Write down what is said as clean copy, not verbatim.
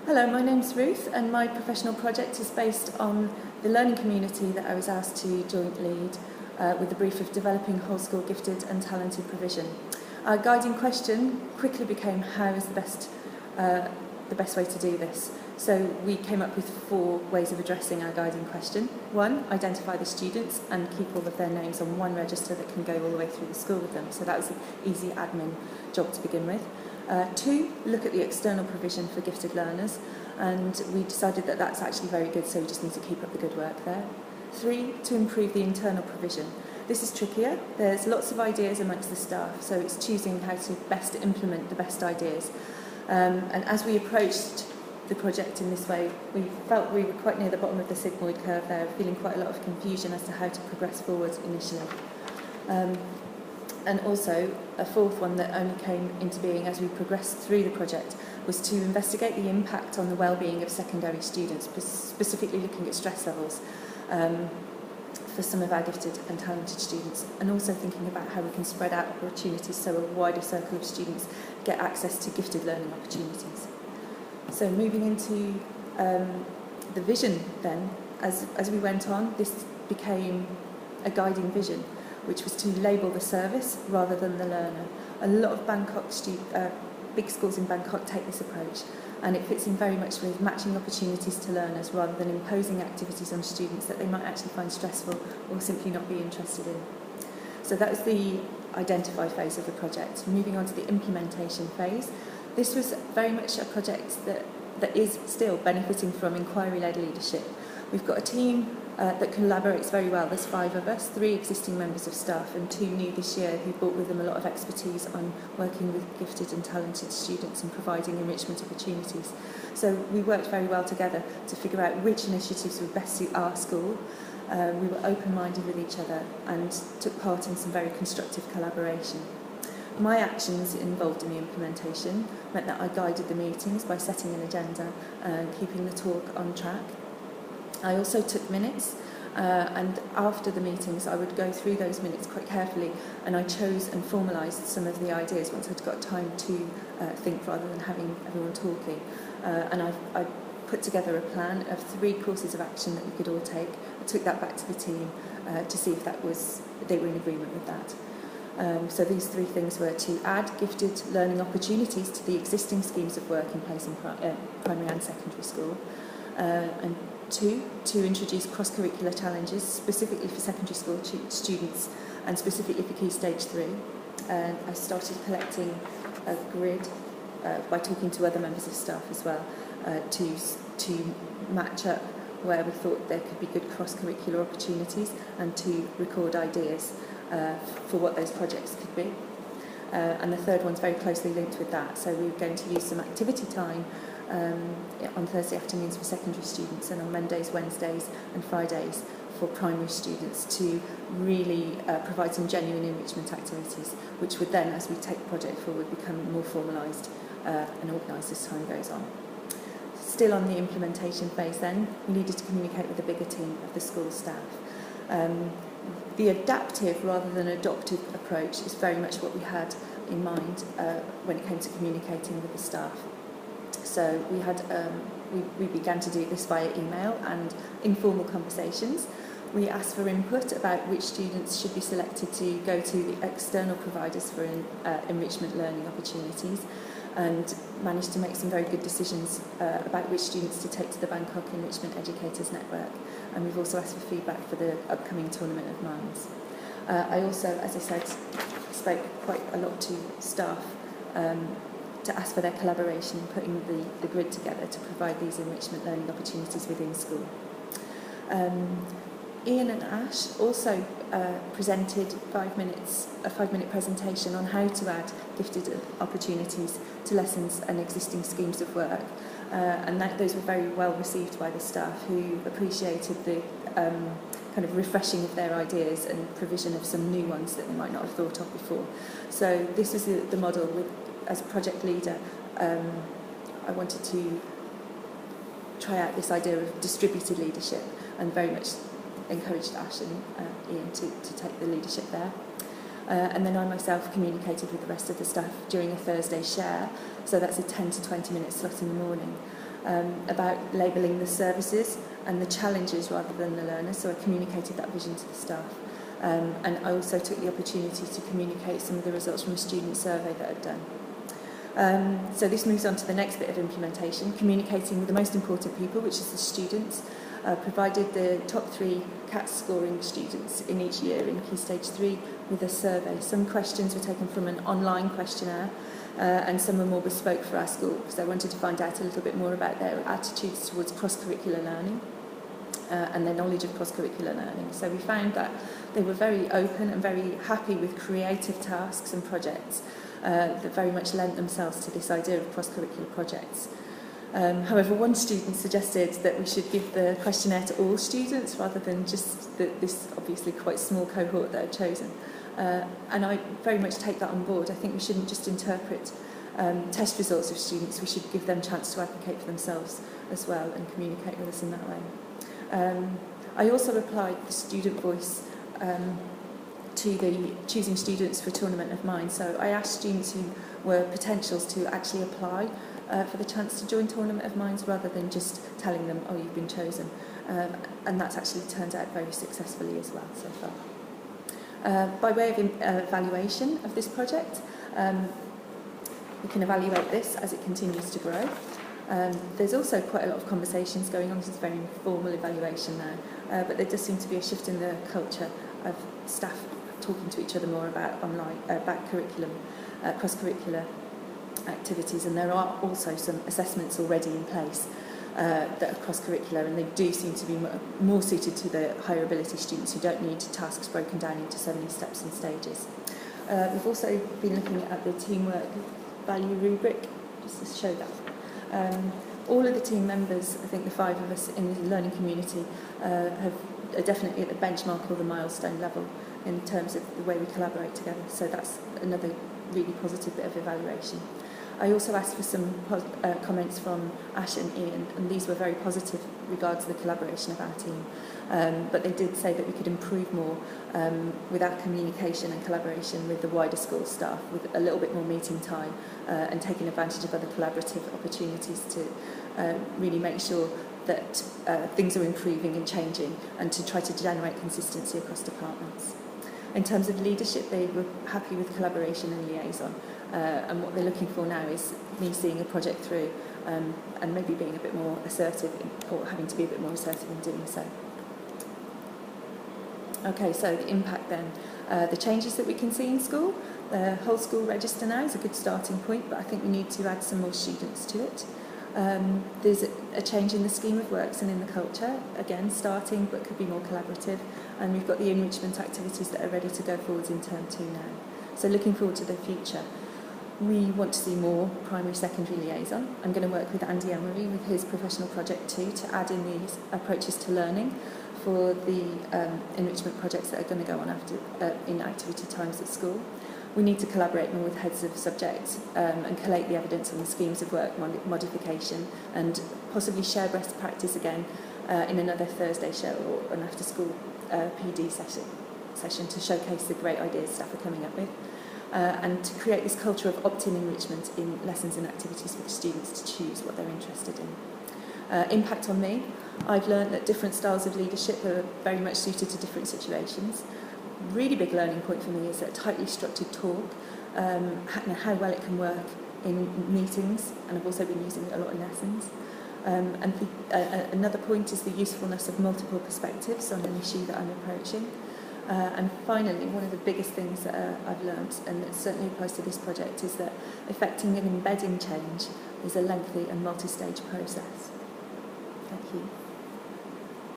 Hello, my name's Ruth and my professional project is based on the learning community that I was asked to joint lead with the brief of developing whole school gifted and talented provision. Our guiding question quickly became how is the best way to do this. So we came up with 4 ways of addressing our guiding question. 1, identify the students and keep all of their names on one register that can go all the way through the school with them. So that was an easy admin job to begin with. 2, look at the external provision for gifted learners, and we decided that that's actually very good, so we just need to keep up the good work there. 3, to improve the internal provision. This is trickier. There's lots of ideas amongst the staff, so it's choosing how to best implement the best ideas. And as we approached the project in this way, we felt we were quite near the bottom of the sigmoid curve there, feeling quite a lot of confusion as to how to progress forward initially. And also, a 4th one that only came into being as we progressed through the project was to investigate the impact on the well-being of secondary students, specifically looking at stress levels for some of our gifted and talented students, and also thinking about how we can spread out opportunities so a wider circle of students get access to gifted learning opportunities. So moving into the vision then, as we went on, this became a guiding vision, which was to label the service rather than the learner. A lot of big schools in Bangkok take this approach, and it fits in very much with matching opportunities to learners rather than imposing activities on students that they might actually find stressful or simply not be interested in. So that was the identify phase of the project. Moving on to the implementation phase, this was very much a project that is still benefiting from inquiry-led leadership. We've got a team that collaborates very well. There's 5 of us, 3 existing members of staff and 2 new this year who brought with them a lot of expertise on working with gifted and talented students and providing enrichment opportunities. So we worked very well together to figure out which initiatives would best suit our school. We were open-minded with each other and took part in some very constructive collaboration. My actions involved in the implementation meant that I guided the meetings by setting an agenda and keeping the talk on track. I also took minutes, and after the meetings I would go through those minutes quite carefully, and I chose and formalised some of the ideas once I'd got time to think rather than having everyone talking. And I put together a plan of 3 courses of action that we could all take. I took that back to the team to see if they were in agreement with that. So these 3 things were to add gifted learning opportunities to the existing schemes of work in place in primary and secondary school, and 2, to introduce cross-curricular challenges specifically for secondary school students and specifically for Key Stage 3. I started collecting a grid by talking to other members of staff as well to match up where we thought there could be good cross-curricular opportunities and to record ideas for what those projects could be. And the 3rd one's very closely linked with that. So we were going to use some activity time on Thursday afternoons for secondary students and on Mondays, Wednesdays and Fridays for primary students to really provide some genuine enrichment activities, which would then, as we take the project forward, become more formalised and organised as time goes on. Still on the implementation phase then, we needed to communicate with a bigger team of the school staff. The adaptive rather than adoptive approach is very much what we had in mind when it came to communicating with the staff. So we began to do this via email and informal conversations. We asked for input about which students should be selected to go to the external providers for enrichment learning opportunities, and managed to make some very good decisions about which students to take to the Bangkok Enrichment Educators Network. And we've also asked for feedback for the upcoming Tournament of Minds. I also, as I said, spoke quite a lot to staff to ask for their collaboration in putting the grid together to provide these enrichment learning opportunities within school. Ian and Ash also presented a 5-minute presentation on how to add gifted opportunities to lessons and existing schemes of work, and those were very well received by the staff, who appreciated the kind of refreshing of their ideas and provision of some new ones that they might not have thought of before. So this was the model. As a project leader, I wanted to try out this idea of distributed leadership and very much encouraged Ash and Ian to take the leadership there. And then I myself communicated with the rest of the staff during a Thursday share, so that's a 10 to 20 minute slot in the morning. about labelling the services and the challenges rather than the learners, so I communicated that vision to the staff. And I also took the opportunity to communicate some of the results from a student survey that I'd done. So this moves on to the next bit of implementation, communicating with the most important people, which is the students. Provided the top 3 CAT scoring students in each year in Key Stage 3 with a survey. Some questions were taken from an online questionnaire and some were more bespoke for our school because I wanted to find out a little bit more about their attitudes towards cross-curricular learning and their knowledge of cross-curricular learning. So we found that they were very open and very happy with creative tasks and projects that very much lent themselves to this idea of cross-curricular projects. However, one student suggested that we should give the questionnaire to all students rather than just this obviously quite small cohort that I'd chosen. And I very much take that on board. I think we shouldn't just interpret test results of students, we should give them a chance to advocate for themselves as well and communicate with us in that way. I also applied the student voice to the choosing students for Tournament of Minds. So I asked students who were potentials to actually apply for the chance to join Tournament of Minds rather than just telling them, oh, you've been chosen. And that's actually turned out very successfully as well so far. By way of evaluation of this project, we can evaluate this as it continues to grow. There's also quite a lot of conversations going on. This is very informal evaluation now, but there does seem to be a shift in the culture of staff talking to each other more about about curriculum, cross-curricular activities, and there are also some assessments already in place that are cross-curricular, and they do seem to be more suited to the higher ability students who don't need tasks broken down into so many steps and stages. We've also been looking at the teamwork value rubric, just to show that. All of the team members, I think the 5 of us in the learning community, are definitely at the benchmark or the milestone level in terms of the way we collaborate together, so that's another really positive bit of evaluation. I also asked for some comments from Ash and Ian, and these were very positive regards to the collaboration of our team. But they did say that we could improve more with our communication and collaboration with the wider school staff, with a little bit more meeting time and taking advantage of other collaborative opportunities to really make sure that things are improving and changing, and to try to generate consistency across departments. In terms of leadership, they were happy with collaboration and liaison, and what they're looking for now is me seeing a project through and maybe being a bit more assertive or having to be a bit more assertive in doing so. Okay, so the impact then. The changes that we can see in school. The whole school register now is a good starting point, but I think we need to add some more students to it. There's a change in the scheme of works and in the culture, again starting but could be more collaborative, and we've got the enrichment activities that are ready to go forwards in term 2 now. So looking forward to the future. We want to see more primary-secondary liaison. I'm going to work with Andy Emery with his professional project too to add in these approaches to learning for the enrichment projects that are going to go on after in activity times at school. We need to collaborate more with heads of subjects and collate the evidence on the schemes of work modification, and possibly share best practice again in another Thursday show or an after-school PD session to showcase the great ideas staff are coming up with, and to create this culture of opt-in enrichment in lessons and activities for the students to choose what they're interested in. Impact on me. I've learned that different styles of leadership are very much suited to different situations. Really big learning point for me is that tightly structured talk, how well it can work in meetings, and I've also been using it a lot in lessons. Another point is the usefulness of multiple perspectives on an issue that I'm approaching. And finally, one of the biggest things that I've learned, and it certainly applies to this project, is that effecting and embedding change is a lengthy and multi-stage process. Thank you.